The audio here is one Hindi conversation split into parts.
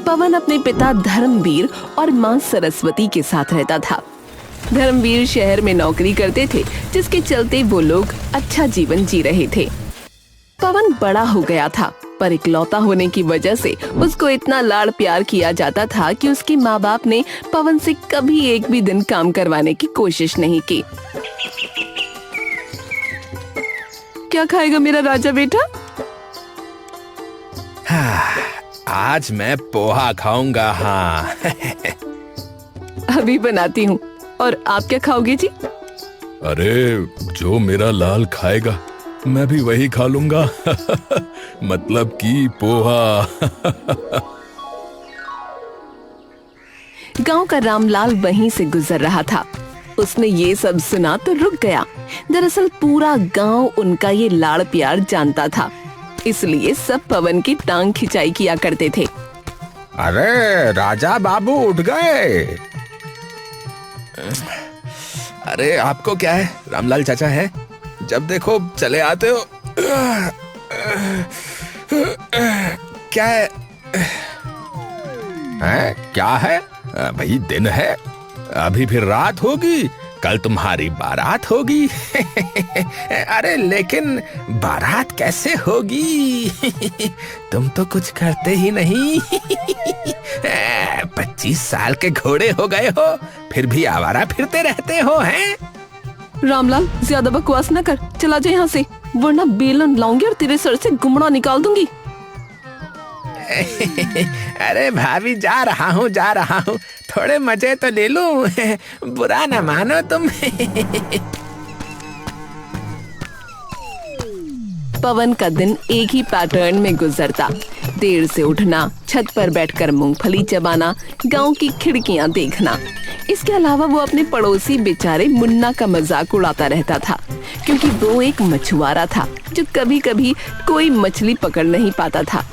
पवन अपने पिता धर्मवीर और माँ सरस्वती के साथ रहता था। धर्मवीर शहर में नौकरी करते थे, जिसके चलते वो लोग अच्छा जीवन जी रहे थे। पवन बड़ा हो गया था, पर इकलौता होने की वजह से उसको इतना लाड़ प्यार किया जाता था कि उसके माँ बाप ने पवन से कभी एक भी दिन काम करवाने की कोशिश नहीं की। क्या खाएगा मेरा राजा बेटा? आज मैं पोहा खाऊंगा। हाँ। अभी बनाती हूँ। और आप क्या खाओगे जी? अरे जो मेरा लाल खाएगा मैं भी वही खा लूंगा। मतलब कि पोहा। गांव का रामलाल वहीं से गुजर रहा था। उसने ये सब सुना तो रुक गया। दरअसल पूरा गांव उनका ये लाड़ प्यार जानता था, इसलिए सब पवन की टांग खिंचाई किया करते थे। अरे राजा बाबू उठ गए। अरे आपको क्या है, रामलाल चाचा है, जब देखो चले आते हो। क्या है? क्या है भाई? दिन है, अभी फिर रात होगी, कल तुम्हारी बारात होगी। अरे लेकिन बारात कैसे होगी? तुम तो कुछ करते ही नहीं। 25 साल के घोड़े हो गए हो, फिर भी आवारा फिरते रहते हो हैं? रामलाल ज्यादा बकवास न कर, चला जा यहाँ से, वरना बेलन लाऊंगी और तेरे सर से गुमड़ा निकाल दूंगी। अरे भाभी जा रहा हूँ, थोड़े मजे तो ले लूं। बुरा न मानो तुम। पवन का दिन एक ही पैटर्न में गुजरता। देर से उठना, छत पर बैठकर मूंगफली चबाना, गांव की खिड़कियां देखना। इसके अलावा वो अपने पड़ोसी बेचारे मुन्ना का मजाक उड़ाता रहता था, क्योंकि वो एक मछुआरा था जो कभी कभी कोई मछली पकड़ नहीं पाता था।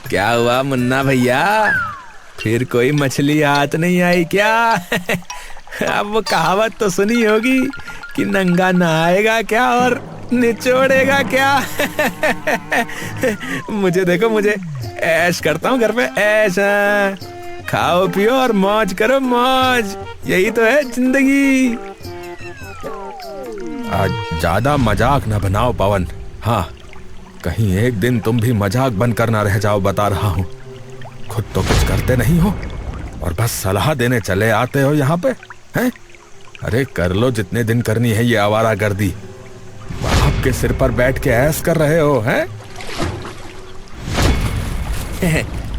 क्या हुआ मुन्ना भैया, फिर कोई मछली हाथ नहीं आई क्या? अब वो कहावत तो सुनी होगी कि नंगा नहाएगा क्या और निचोड़ेगा क्या। मुझे देखो, मुझे ऐश करता हूँ घर पे, ऐश। खाओ पियो और मौज करो, मौज, यही तो है जिंदगी। आज ज्यादा मजाक न बनाओ पवन। हाँ, कहीं एक दिन तुम भी मजाक बनकर ना रह जाओ, बता रहा हूँ। खुद तो कुछ करते नहीं हो और बस सलाह देने चले आते हो यहाँ पे, हैं? अरे कर लो जितने दिन करनी है ये आवारागर्दी। बाप के सिर पर बैठ के ऐश कर रहे हो, हैं?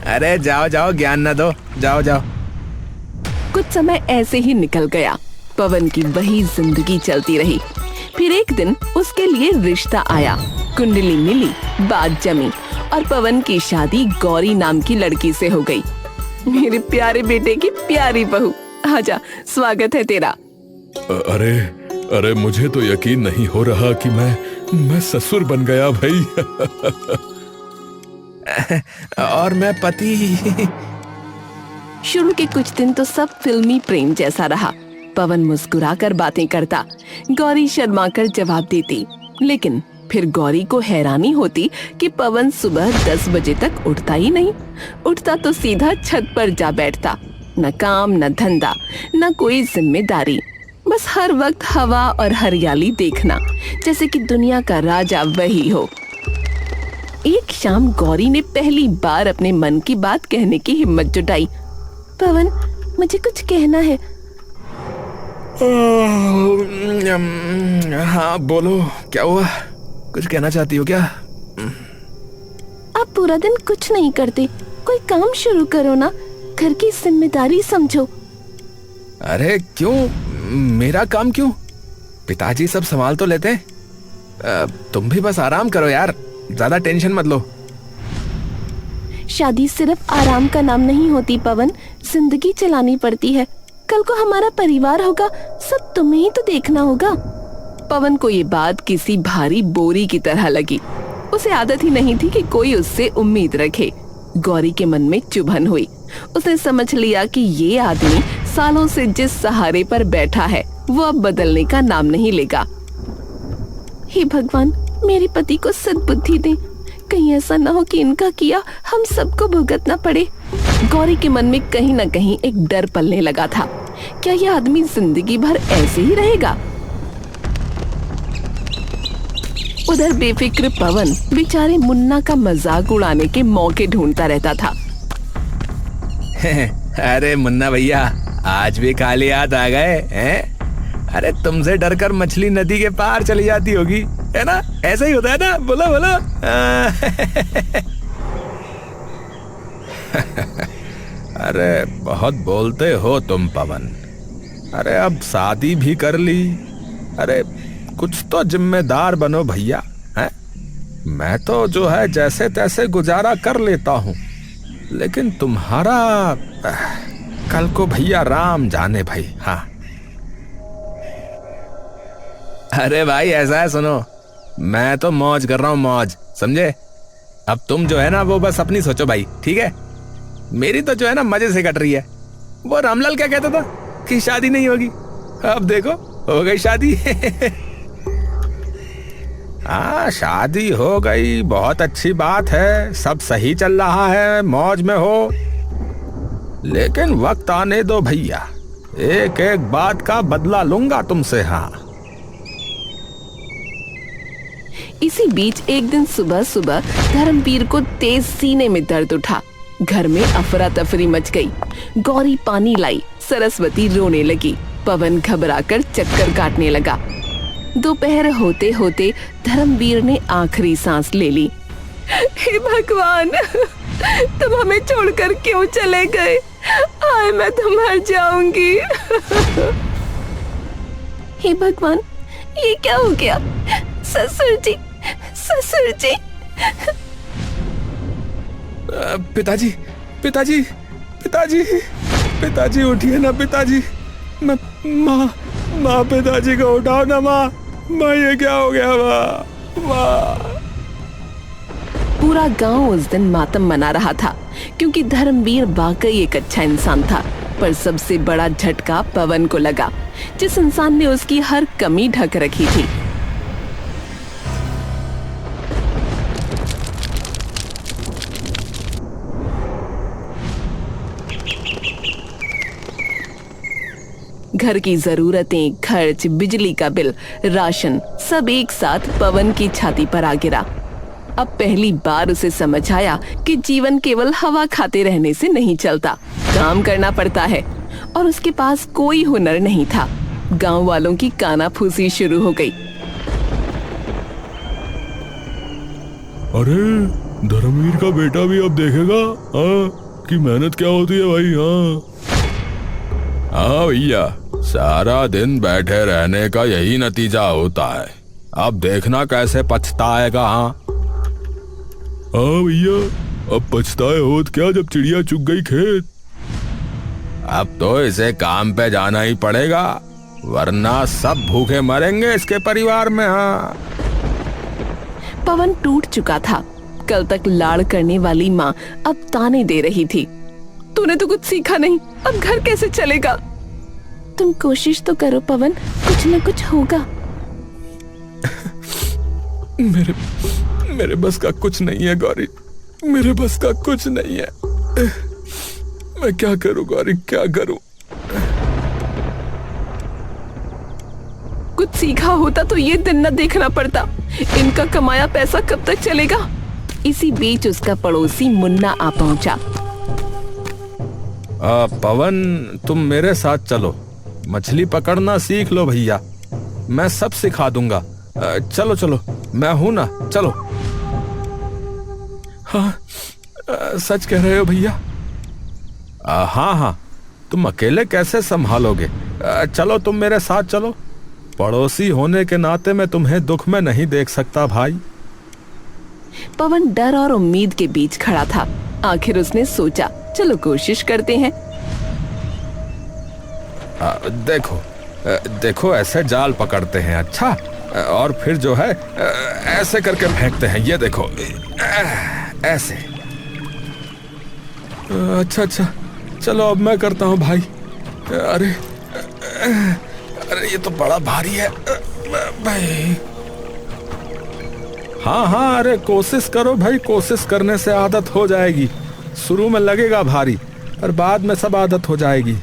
अरे जाओ जाओ, ज्ञान न दो, जाओ जाओ। कुछ समय ऐसे ही निकल गया। पवन की वही जिंदगी चलती रही। फिर एक दिन उसके लिए रिश्ता आया, कुंडली मिली, बात जमी और पवन की शादी गौरी नाम की लड़की से हो गई। मेरे प्यारे बेटे की प्यारी बहू, आजा, स्वागत है तेरा। अरे मुझे तो यकीन नहीं हो रहा कि मैं ससुर बन गया भाई। और मैं पति। शुरू के कुछ दिन तो सब फिल्मी प्रेम जैसा रहा। पवन मुस्कुराकर बातें करता, गौरी शर्माकर जवाब देती। लेकिन फिर गौरी को हैरानी होती कि पवन सुबह 10 बजे तक उठता ही नहीं। उठता तो सीधा छत पर जा बैठता। न काम, न धंधा, न कोई जिम्मेदारी, बस हर वक्त हवा और हरियाली देखना, जैसे कि दुनिया का राजा वही हो। एक शाम गौरी ने पहली बार अपने मन की बात कहने की हिम्मत जुटाई। पवन, मुझे कुछ कहना है। हाँ बोलो, क्या हुआ? कुछ कहना चाहती हो क्या? आप पूरा दिन कुछ नहीं करते, कोई काम शुरू करो ना, घर की जिम्मेदारी समझो। अरे क्यों, मेरा काम क्यों? पिताजी सब संभाल तो लेते हैं। तुम भी बस आराम करो यार, ज्यादा टेंशन मत लो। शादी सिर्फ आराम का नाम नहीं होती पवन, जिंदगी चलानी पड़ती है। कल को हमारा परिवार होगा, सब तुम्हें ही तो देखना होगा। पवन को ये बात किसी भारी बोरी की तरह लगी। उसे आदत ही नहीं थी कि कोई उससे उम्मीद रखे। गौरी के मन में चुभन हुई। उसने समझ लिया कि ये आदमी सालों से जिस सहारे पर बैठा है वो अब बदलने का नाम नहीं लेगा। हे भगवान, मेरे पति को सद्बुद्धि दे, कहीं ऐसा ना हो कि इनका किया हम सबको भुगतना पड़े। गौरी के मन में कहीं न कहीं एक डर पलने लगा था। क्या यह आदमी जिंदगी भर ऐसे ही रहेगा? उधर बेफिक्र पवन बेचारे मुन्ना का मजाक उड़ाने के मौके ढूंढता रहता था। अरे मुन्ना भैया, आज भी खाली हाथ आ गए हैं? अरे तुमसे डरकर मछली नदी के पार चली जाती होगी, है ना? ऐसा ही होता है ना? बोलो बोलो। अरे बहुत बोलते हो तुम पवन। अरे अब शादी भी कर ली। अरे कुछ तो जिम्मेदार बनो भैया, हैं? मैं तो जो है जैसे तैसे गुजारा कर लेता हूं, लेकिन तुम्हारा कल को भैया राम जाने भाई। हाँ अरे भाई ऐसा है, सुनो, मैं तो मौज कर रहा हूं, मौज, समझे? अब तुम जो है ना वो बस अपनी सोचो भाई, ठीक है? मेरी तो जो है ना मजे से कट रही है। वो रामलाल क्या कहता था कि शादी नहीं होगी, अब देखो हो गई शादी। हाँ शादी हो गई, बहुत अच्छी बात है, सब सही चल रहा है, मौज में हो। लेकिन वक्त आने दो भैया, एक एक बात का बदला लूंगा तुमसे। हाँ इसी बीच एक दिन सुबह सुबह धर्मवीर को तेज सीने में दर्द उठा। घर में अफरा तफरी मच गई। गौरी पानी लाई, सरस्वती रोने लगी, पवन घबराकर चक्कर काटने लगा। दोपहर होते होते धर्मवीर ने आखिरी सांस ले ली। हे भगवान, तुम हमें छोड़कर क्यों चले गए? आए मैं तो मर जाऊंगी। हे भगवान, ये क्या हो गया? ससुर जी, ससुर जी। पिताजी, पिताजी, पिताजी, पिताजी उठिए ना पिताजी। माँ, पिताजी को उठाओ ना माँ। माँ ये क्या हो गया माँ? पूरा गांव उस दिन मातम मना रहा था, क्योंकि धर्मवीर वाकई एक अच्छा इंसान था। पर सबसे बड़ा झटका पवन को लगा, जिस इंसान ने उसकी हर कमी ढक रखी थी। घर की जरूरतें, खर्च, बिजली का बिल, राशन सब एक साथ पवन की छाती पर आ गिरा। अब पहली बार उसे समझ आया कि जीवन केवल हवा खाते रहने से नहीं चलता, काम करना पड़ता है। और उसके पास कोई हुनर नहीं था। गांव वालों की कानाफूसी शुरू हो गई। अरे धर्मवीर का बेटा भी अब देखेगा कि मेहनत क्या होती है भाई। हाँ भैया, सारा दिन बैठे रहने का यही नतीजा होता है। अब देखना कैसे पछताएगा। हाँ भैया, अब पछताए होत क्या जब चिड़िया चुग गई खेत। अब तो इसे काम पे जाना ही पड़ेगा, वरना सब भूखे मरेंगे इसके परिवार में। हाँ पवन टूट चुका था। कल तक लाड़ करने वाली माँ अब ताने दे रही थी। तूने तो कुछ सीखा नहीं, अब घर कैसे चलेगा? तुम कोशिश तो करो पवन, कुछ न कुछ होगा। मेरे बस का कुछ नहीं है गौरी, मेरे बस का कुछ नहीं है। मैं क्या करूं गौरी, क्या करूं? कुछ सीखा होता तो ये दिन न देखना पड़ता। इनका कमाया पैसा कब तक चलेगा? इसी बीच उसका पड़ोसी मुन्ना आ पहुंचा। पवन, तुम मेरे साथ चलो, मछली पकड़ना सीख लो भैया, मैं सब सिखा दूंगा। चलो चलो, मैं हूं ना, चलो। हाँ सच कह रहे हो भैया? हाँ हाँ, तुम अकेले कैसे संभालोगे? चलो तुम मेरे साथ चलो। पड़ोसी होने के नाते मैं तुम्हें दुख में नहीं देख सकता भाई। पवन डर और उम्मीद के बीच खड़ा था। आखिर उसने सोचा, चलो कोशिश करते हैं। देखो देखो, ऐसे जाल पकड़ते हैं, अच्छा, और फिर जो है ऐसे करके फेंकते हैं। ये देखो, ऐसे। अच्छा, चलो अब मैं करता हूँ भाई। अरे ये तो बड़ा भारी है भाई। हाँ हाँ, अरे कोशिश करो भाई, कोशिश करने से आदत हो जाएगी। शुरू में लगेगा भारी, पर बाद में सब आदत हो जाएगी।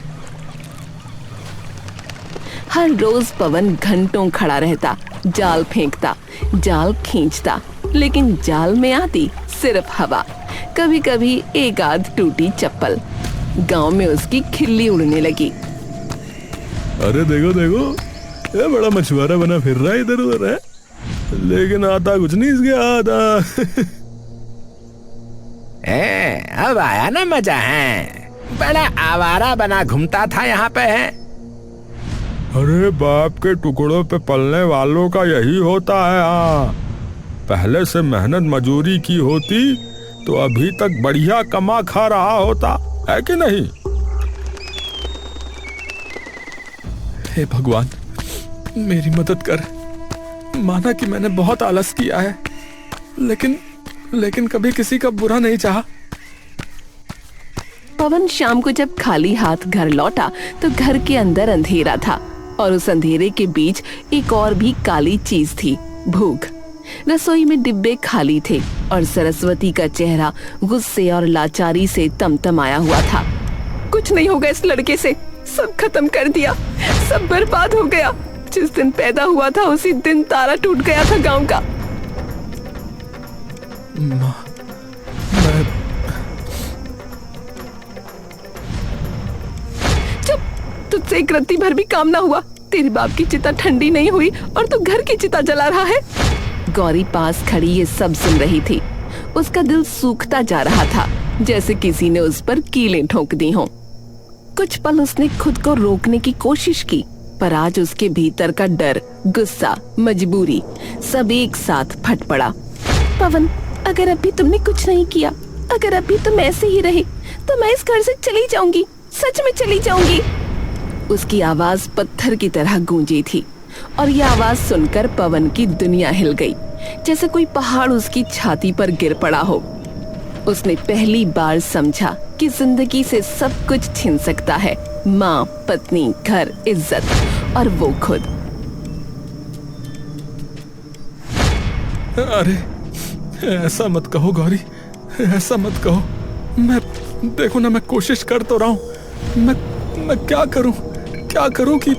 हर रोज पवन घंटों खड़ा रहता, जाल फेंकता, जाल खींचता, लेकिन जाल में आती सिर्फ हवा। कभी कभी एक आध टूटी चप्पल। गांव में उसकी खिल्ली उड़ने लगी। अरे देखो देखो, ये बड़ा मछुआरा बना फिर रहा है इधर उधर है, लेकिन आता कुछ नहीं इसके आता। अब आया ना मजा है, बड़ा आवारा बना घूमता था यहाँ पे है। अरे बाप के टुकड़ों पे पलने वालों का यही होता है। हाँ, पहले से मेहनत मजूरी की होती तो अभी तक बढ़िया कमा खा रहा होता, है कि नहीं? हे भगवान, मेरी मदद कर। माना कि मैंने बहुत आलस किया है, लेकिन कभी किसी का बुरा नहीं चाहा। पवन शाम को जब खाली हाथ घर लौटा तो घर के अंदर अंधेरा था और उस अंधेरे के बीच एक और भी काली चीज थी, भूख। रसोई में डिब्बे खाली थे और सरस्वती का चेहरा गुस्से और लाचारी से तमतमाया हुआ था। कुछ नहीं होगा इस लड़के से, सब खत्म कर दिया, सब बर्बाद हो गया। जिस दिन पैदा हुआ था उसी दिन तारा टूट गया था गांव का। चुप, तुझसे एक रत्ती भर भी काम ना हुआ। तेरे बाप की चिता ठंडी नहीं हुई और तू घर की चिता जला रहा है। गौरी पास खड़ी ये सब सुन रही थी। उसका दिल सूखता जा रहा था, जैसे किसी ने उस पर कीलें ठोक दी हों। कुछ पल उसने खुद को रोकने की कोशिश की, पर आज उसके भीतर का डर, गुस्सा, मजबूरी सब एक साथ फट पड़ा। पवन, अगर अभी तुमने कुछ नहीं किया, अगर अभी तुम ऐसे ही रहे, तो मैं इस घर से चली जाऊंगी, सच में चली जाऊंगी। उसकी आवाज पत्थर की तरह गूंजी थी और यह आवाज सुनकर पवन की दुनिया हिल गई, जैसे कोई पहाड़ उसकी छाती पर गिर पड़ा हो। उसने पहली बार समझा कि जिंदगी से सब कुछ छिन सकता है, माँ, पत्नी, घर, इज्जत और वो खुद। अरे ऐसा मत कहो गौरी, ऐसा मत कहो। मैं देखो ना, मैं कोशिश कर तो रहा हूँ। मैं क्या करूँ कि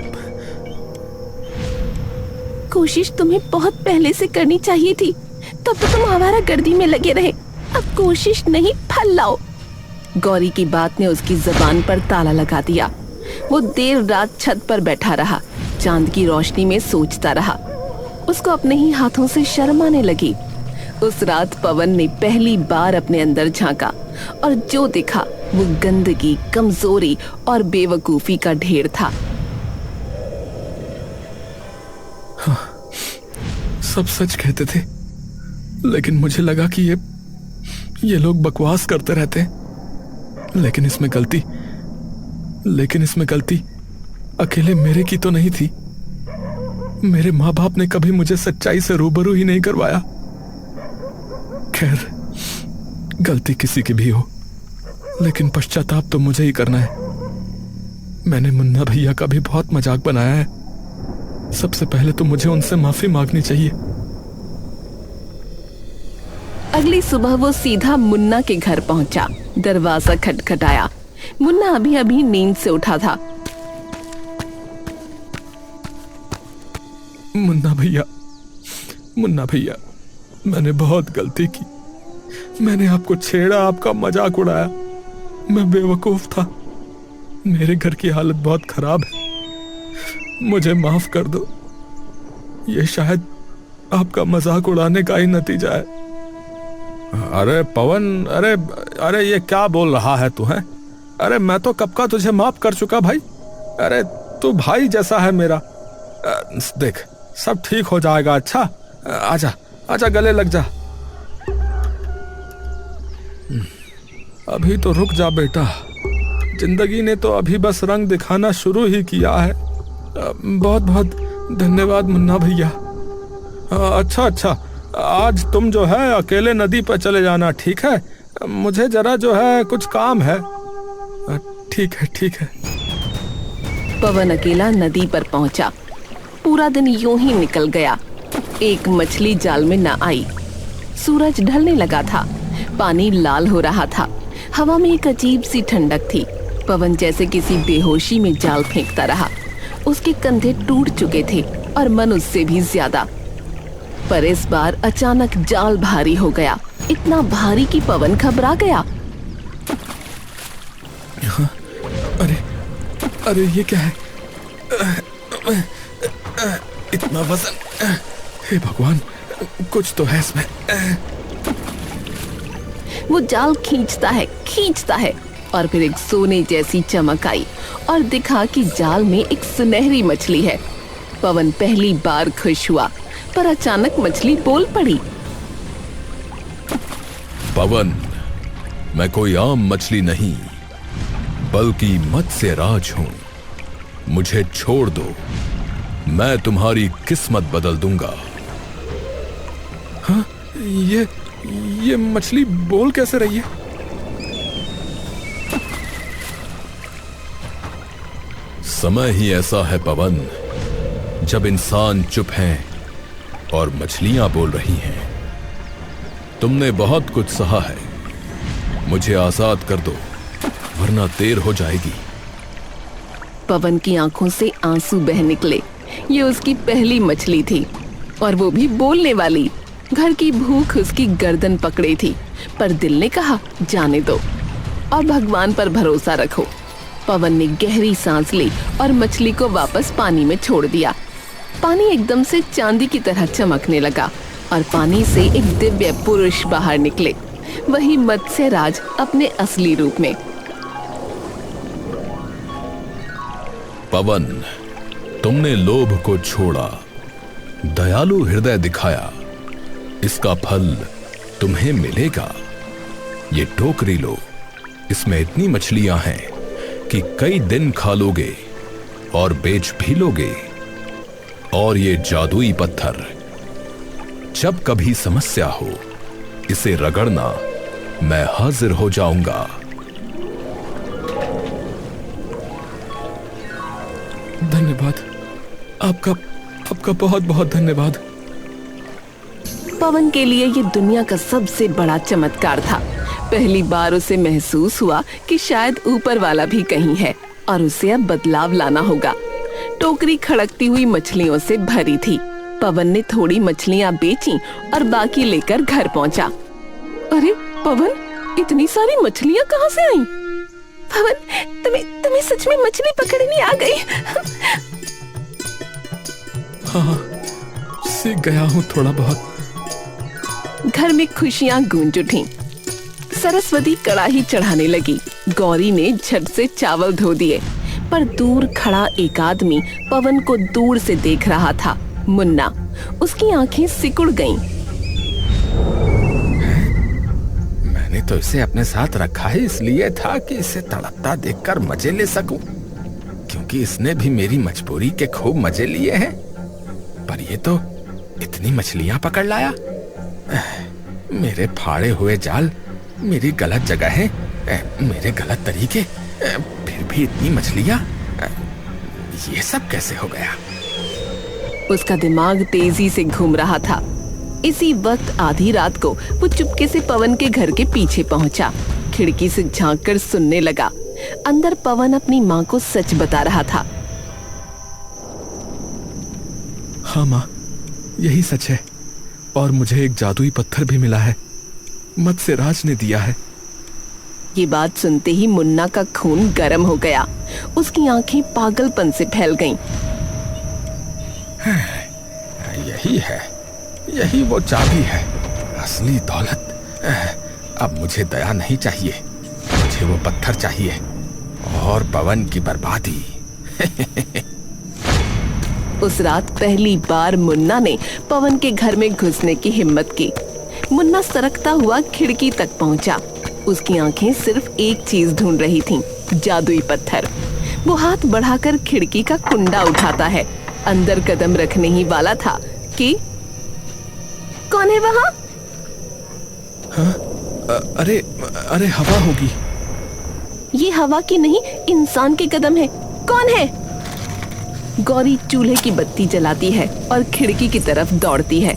कोशिश तुम्हें बहुत पहले से करनी चाहिए थी, तब तो तुम आवारा गर्दी में लगे रहे। अब कोशिश नहीं, फल लाओ। गौरी की बात ने उसकी जबान पर ताला लगा दिया। वो देर रात छत पर बैठा रहा, चांद की रोशनी में सोचता रहा। उसको अपने ही हाथों से शर्म आने लगी। उस रात पवन ने पहली बार अपने अंदर झांका और जो दिखा वो गंदगी, कमजोरी और बेवकूफी का ढेर था। सब सच कहते थे, लेकिन मुझे लगा कि ये लोग बकवास करते रहते हैं। लेकिन इसमें गलती अकेले मेरे की तो नहीं थी। मेरे माँ बाप ने कभी मुझे सच्चाई से रूबरू ही नहीं करवाया। खैर, गलती किसी की भी हो, लेकिन पश्चाताप तो मुझे ही करना है। मैंने मुन्ना भैया का भी बहुत मजाक बनाया है। सबसे पहले तो मुझे उनसे माफी मांगनी चाहिए। अगली सुबह वो सीधा मुन्ना के घर पहुंचा। दरवाजा खटखटाया। मुन्ना अभी अभी नींद से उठा था। मुन्ना भैया, मैंने बहुत गलती की। मैंने आपको छेड़ा, आपका मजाक उड़ाया। मैं बेवकूफ था। मेरे घर की हालत बहुत खराब है, मुझे माफ कर दो। ये शायद आपका मजाक उड़ाने का ही नतीजा है। अरे पवन, अरे ये क्या बोल रहा है तू है? अरे मैं तो कब का तुझे माफ कर चुका भाई। अरे तू भाई जैसा है मेरा। देख, सब ठीक हो जाएगा। अच्छा, आजा आजा, गले लग जा। अभी तो रुक जा बेटा, जिंदगी ने तो अभी बस रंग दिखाना शुरू ही किया है। बहुत बहुत धन्यवाद मुन्ना भैया। अच्छा, आज तुम जो है अकेले नदी पर चले जाना, ठीक है? मुझे जरा जो है कुछ काम है। ठीक है। पवन अकेला नदी पर पहुंचा। पूरा दिन यूं ही निकल गया। एक मछली जाल में न आई। सूरज ढलने लगा था। पानी लाल हो रहा था। हवा में एक अजीब सी ठंडक थी। पवन जैसे किसी बेहोशी में जाल फेंकता रहा। उसके कंधे टूट चुके थे और मन उससे भी ज्यादा। पर इस बार अचानक जाल भारी हो गया, इतना भारी कि पवन घबरा गया। अरे अरे ये क्या है? इतना वजन! हे भगवान, कुछ तो है इसमें। वो जाल खींचता है और फिर एक सोने जैसी चमक आई और दिखा कि जाल में एक सुनहरी मछली है। पवन पहली बार खुश हुआ, पर अचानक मछली बोल पड़ी। पवन, मैं कोई आम मछली नहीं, बल्कि मत्स्य राज हूं। मुझे छोड़ दो, मैं तुम्हारी किस्मत बदल दूंगा। हाँ, ये मछली बोल कैसे रही है? समय ही ऐसा है पवन, जब इंसान चुप हैं और मछलियां बोल रही हैं। तुमने बहुत कुछ सहा है, मुझे आजाद कर दो, वरना देर हो जाएगी। पवन की आंखों से आंसू बह निकले। ये उसकी पहली मछली थी और वो भी बोलने वाली। घर की भूख उसकी गर्दन पकड़े थी, पर दिल ने कहा जाने दो और भगवान पर भरोसा रखो। पवन ने गहरी सांस ली और मछली को वापस पानी में छोड़ दिया। पानी एकदम से चांदी की तरह चमकने लगा और पानी से एक दिव्य पुरुष बाहर निकले, वही मत्स्य राज अपने असली रूप में। पवन, तुमने लोभ को छोड़ा, दयालु हृदय दिखाया, इसका फल तुम्हें मिलेगा। ये टोकरी लो, इसमें इतनी मछलियां हैं कि कई दिन खा लोगे और बेच भी लोगे। और ये जादुई पत्थर, जब कभी समस्या हो इसे रगड़ना, मैं हाजिर हो जाऊंगा। धन्यवाद, आपका बहुत बहुत धन्यवाद। पवन के लिए ये दुनिया का सबसे बड़ा चमत्कार था। पहली बार उसे महसूस हुआ कि शायद ऊपर वाला भी कहीं है और उसे अब बदलाव लाना होगा। टोकरी खड़कती हुई मछलियों से भरी थी। पवन ने थोड़ी मछलियां बेची और बाकी लेकर घर पहुंचा। अरे पवन, इतनी सारी मछलियां कहाँ से आई? पवन, तुम्हें सच में मछली पकड़नी आ गई? हाँ, सीख गया हूँ थोड़ा बहुत। घर में खुशियां गूंज उठीं। सरस्वती कड़ाही चढ़ाने लगी। गौरी ने झट से चावल धो दिए, पर दूर खड़ा एक आदमी पवन को दूर से देख रहा था। मुन्ना। उसकी आंखें सिकुड़ गईं। मैंने तो इसे अपने साथ रखा है इसलिए था कि इसे तड़पता देखकर मजे ले सकूं, क्योंकि इसने भी मेरी मजबूरी के खूब मजे लिए हैं। पर ये तो इतनी मछलियां पकड़ लाया। मेरे फाड़े हुए जाल, मेरी गलत जगह है, मेरे गलत तरीके, फिर भी इतनी मछलियां, ये सब कैसे हो गया? उसका दिमाग तेजी से घूम रहा था। इसी वक्त आधी रात को वो चुपके से पवन के घर के पीछे पहुंचा। खिड़की से झांककर सुनने लगा। अंदर पवन अपनी माँ को सच बता रहा था। हाँ माँ, यही सच है। और मुझे एक जादुई पत्थर भी मिला है, मत्स्य राज ने दिया है। ये बात सुनते ही मुन्ना का खून गर्म हो गया। उसकी आंखें पागलपन से फैल गईं। यही है, यही वो चाबी है, असली दौलत। अब मुझे दया नहीं चाहिए, मुझे वो पत्थर चाहिए और पवन की बर्बादी। उस रात पहली बार मुन्ना ने पवन के घर में घुसने की हिम्मत की। मुन्ना सरकता हुआ खिड़की तक पहुंचा। उसकी आंखें सिर्फ एक चीज ढूंढ रही थीं, जादुई पत्थर। वो हाथ बढ़ाकर खिड़की का कुंडा उठाता है। अंदर कदम रखने ही वाला था कि कौन है वहां? हाँ? अरे हवा होगी। ये हवा की नहीं, इंसान के कदम है। कौन है? गौरी चूल्हे की बत्ती जलाती है और खिड़की की तरफ दौड़ती है।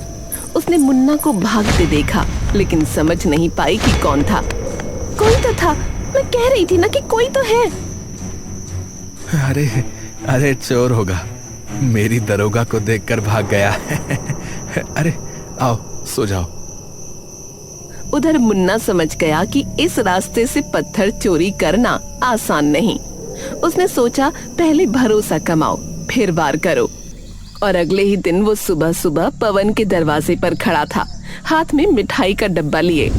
उसने मुन्ना को भागते देखा, लेकिन समझ नहीं पाई कि कौन था। कोई तो था, मैं कह रही थी ना कि कोई तो है। अरे अरे चोर होगा, मेरी दरोगा को देखकर भाग गया। अरे आओ सो जाओ। उधर मुन्ना समझ गया कि इस रास्ते से पत्थर चोरी करना आसान नहीं। उसने सोचा पहले भरोसा कमाओ फिर वार करो। और अगले ही दिन वो सुबह सुबह पवन के दरवाजे पर खड़ा था, हाथ में मिठाई का डब्बा लिए।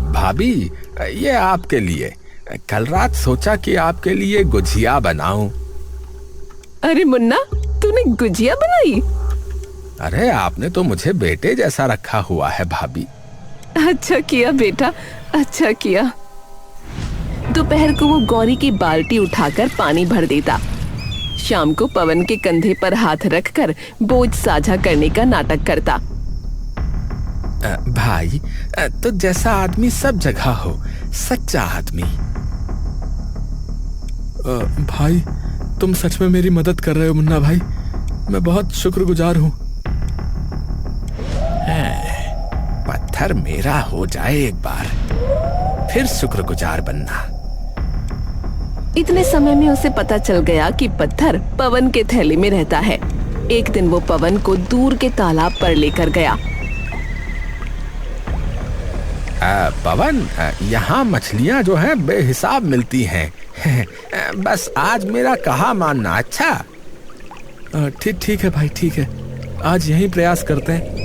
भाभी, ये आपके लिए। कल रात सोचा कि आपके लिए गुजिया बनाऊं। अरे मुन्ना, तूने गुजिया बनाई? अरे आपने तो मुझे बेटे जैसा रखा हुआ है भाभी। अच्छा किया बेटा, अच्छा किया। दोपहर को वो गौरी की बाल्टी उठाकर पानी भर देता। शाम को पवन के कंधे पर हाथ रखकर बोझ साझा करने का नाटक करता। भाई, तो जैसा आदमी सब जगह हो, सच्चा आदमी। भाई, तुम सच में मेरी मदद कर रहे हो मुन्ना भाई, मैं बहुत शुक्रगुजार हूँ। पत्थर मेरा हो जाए एक बार, फिर शुक्रगुजार बनना। इतने समय में उसे पता चल गया कि पत्थर पवन के थैले में रहता है। एक दिन वो पवन को दूर के तालाब पर लेकर गया। पवन, यहाँ मछलियाँ जो हैं बेहिसाब मिलती हैं। बस आज मेरा कहा मानना, अच्छा? ठीक है भाई, ठीक है, आज यही प्रयास करते हैं।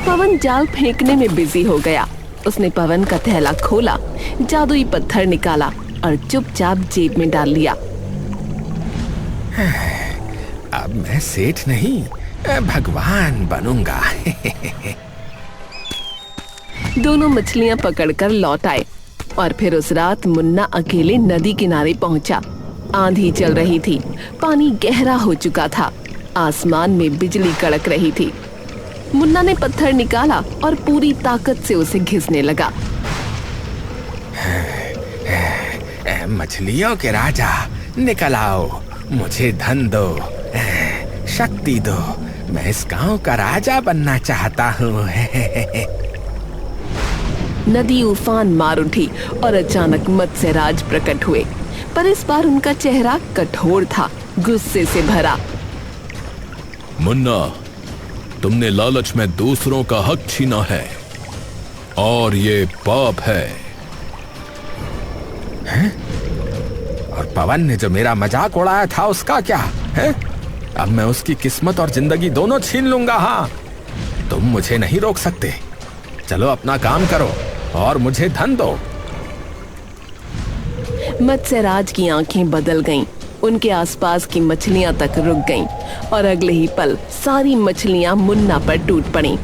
पवन जाल फेंकने में बिजी हो गया। उसने पवन का थैला खोला, जादुई पत्थर निकाला और चुपचाप जेब में डाल लिया। अब मैं सेठ नहीं, भगवान बनूंगा। दोनों मछलियां पकड़कर लौट आए और फिर उस रात मुन्ना अकेले नदी किनारे पहुंचा। आंधी चल रही थी, पानी गहरा हो चुका था, आसमान में बिजली कड़क रही थी। मुन्ना ने पत्थर निकाला और पूरी ताकत से उसे घिसने लगा। मछलियों के राजा, निकल आओ, मुझे धन दो, शक्ति दो, मैं इस गांव का राजा बनना चाहता हूँ। नदी उफान मार उठी और अचानक मत्स्यराज प्रकट हुए, पर इस बार उनका चेहरा कठोर था, गुस्से से भरा। मुन्ना, तुमने लालच में दूसरों का हक छीना है और ये पाप है। हैं? और पवन ने जो मेरा मजाक उड़ाया था उसका क्या है? अब मैं उसकी किस्मत और जिंदगी दोनों छीन लूंगा। हाँ, तुम मुझे नहीं रोक सकते। चलो अपना काम करो और मुझे धन दो। मत्स्यराज की आंखें बदल गईं, उनके आसपास की मछलियां तक रुक गईं और अगले ही पल सारी मछलियां मुन्ना पर टूट पड़ीं।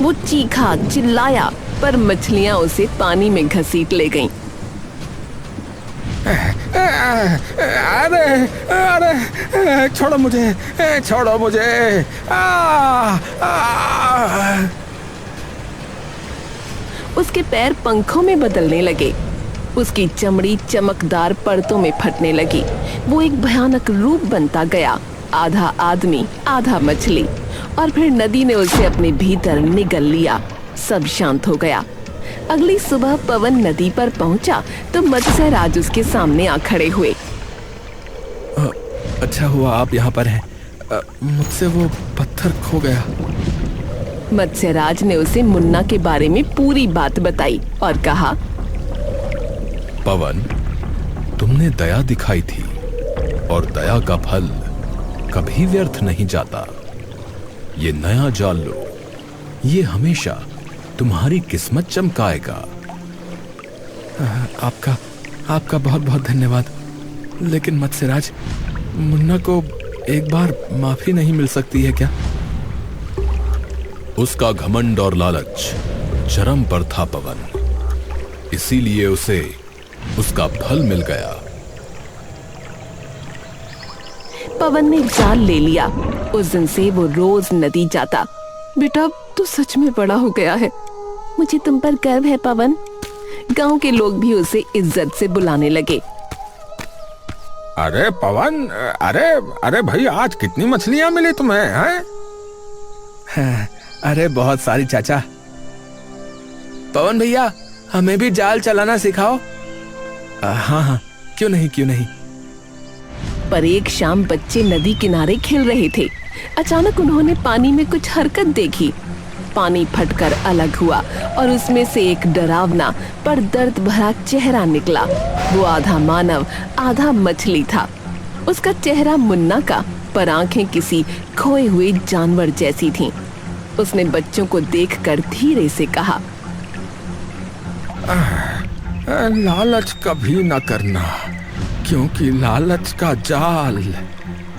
वो चीखा, चिल्लाया, पर मछलियां उसे पानी में घसीट ले गईं। अरे अरे, छोड़ो मुझे, छोड़ो मुझे। उसके पैर पंखों में बदलने लगे, उसकी चमड़ी चमकदार परतों में फटने लगी। वो एक भयानक रूप बनता गया, आधा आदमी आधा मछली। और फिर नदी ने उसे अपने भीतर निगल लिया। सब शांत हो गया। अगली सुबह पवन नदी पर पहुंचा तो मत्स्यराज उसके सामने आ खड़े हुए। अच्छा हुआ आप यहाँ पर हैं, मुझसे वो पत्थर खो गया। मत्स्यराज ने उसे मुन्ना के बारे में पूरी बात बताई और कहा, पवन, तुमने दया दिखाई थी और दया का फल कभी व्यर्थ नहीं जाता। ये नया जाल लो, ये हमेशा तुम्हारी किस्मत चमकाएगा। आपका बहुत बहुत धन्यवाद। लेकिन मत्स्यराज, मुन्ना को एक बार माफी नहीं मिल सकती है क्या? उसका घमंड और लालच चरम पर था पवन, इसीलिए उसे उसका फल मिल गया। पवन ने जाल ले लिया। उस दिन से वो रोज नदी जाता। बेटा, तू सच में बड़ा हो गया है, मुझे तुम पर गर्व है पवन। गांव के लोग भी उसे इज्जत से बुलाने लगे। अरे पवन, अरे अरे भाई, आज कितनी मछलियां मिली तुम्हें हैं? हाँ, अरे बहुत सारी चाचा। पवन भैया, हमें भी जाल चलाना सिखाओ। हाँ हाँ, क्यों नहीं क्यों नहीं। पर एक शाम बच्चे नदी किनारे खेल रहे थे। अचानक उन्होंने पानी में कुछ हरकत देखी। पानी फटकर अलग हुआ और उसमें से एक डरावना पर दर्द भरा चेहरा निकला। वो आधा मानव आधा मछली था। उसका चेहरा मुन्ना का, पर आंखें किसी खोए हुए जानवर जैसी थीं। उसने बच्चों को देखकर धीरे से कहा, लालच कभी न करना, क्योंकि लालच का जाल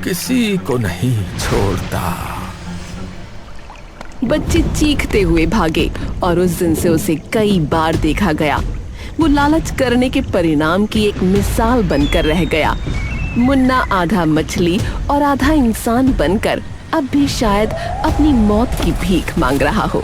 किसी को नहीं छोड़ता। बच्चे चीखते हुए भागे और उस दिन से उसे कई बार देखा गया। वो लालच करने के परिणाम की एक मिसाल बनकर रह गया। मुन्ना आधा मछली और आधा इंसान बनकर अब भी शायद अपनी मौत की भीख मांग रहा हो।